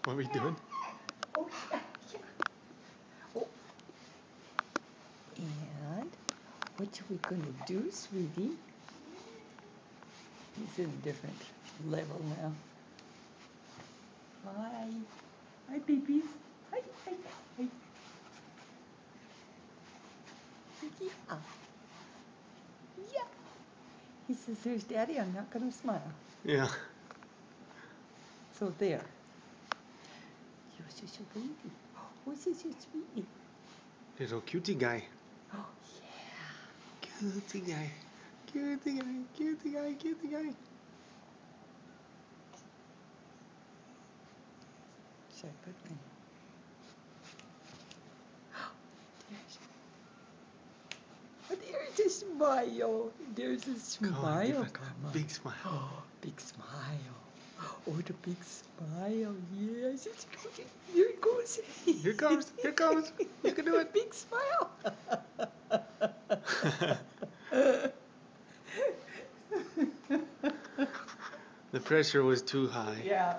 What are we doing? Oh, yeah, yeah. Oh. And what are we going to do, sweetie? He's in a different level now. Hi. Hi, babies. Hi, hi, hi. Yeah. Yeah. He says, there's Daddy, I'm not going to smile. Yeah. So there. You're such a baby. Oh, such a sweetie. Little cutie guy. Oh, yeah. Cutie guy. Cutie guy. Cutie guy. Cutie guy. Should I put my... There's a smile. There's a Come on, give smile. us Come that on. big smile. Oh, big smile. Oh, the big smile. Yes, it's good. Here it goes. Here comes. Here comes. You can do it. Big smile. The pressure was too high. Yeah.